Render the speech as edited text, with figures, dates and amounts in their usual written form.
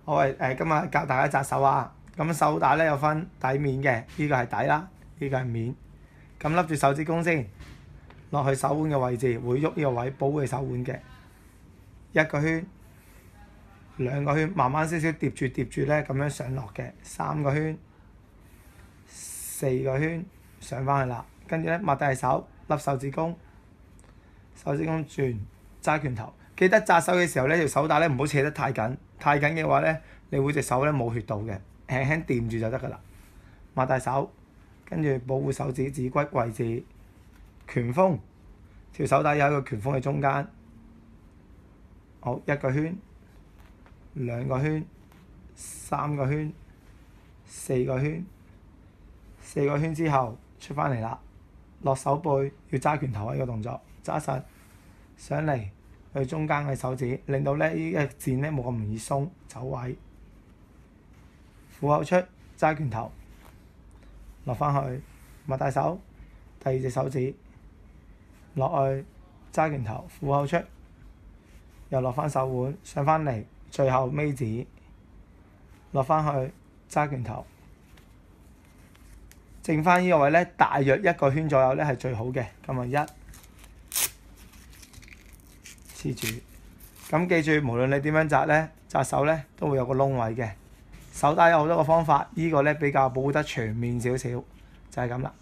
我今日教大家紮手啊。咁手帶咧有分底面嘅，呢個係底啦，呢個係面。咁笠住手指公先，落去手腕嘅位置，會喐呢個位保護手腕嘅。一個圈、兩個圈，慢慢少少疊住咧，咁樣上落嘅。三個圈、四個圈上翻去啦。跟住咧抹低手，笠手指公，手指公轉揸拳頭。記得紮手嘅時候咧，條手帶咧唔好扯得太緊，太緊嘅話咧，你會隻手咧冇血到嘅，輕輕掂住就得㗎啦。抹大手，跟住保護手指指骨位置，拳鋒，條手帶有一個拳鋒喺中間。好，一個圈、兩個圈、三個圈、四個圈，四個圈之後出翻嚟啦，落手背要揸拳頭呢個動作，揸實上嚟。去中間嘅手指，令到咧呢個箭咧冇咁容易鬆走位。虎口出揸拳頭，落翻去擘大手，第二隻手指落去揸拳頭，虎口出，又落翻手腕上翻嚟，最後尾指落翻去揸拳頭，剩翻呢個位咧，大約一個圈左右咧係最好嘅。咁啊黐住，咁記住，無論你點樣紮咧，紮手咧都會有個窿位嘅。手帶有好多個方法，呢個咧比較保護得全面少少，就係咁啦。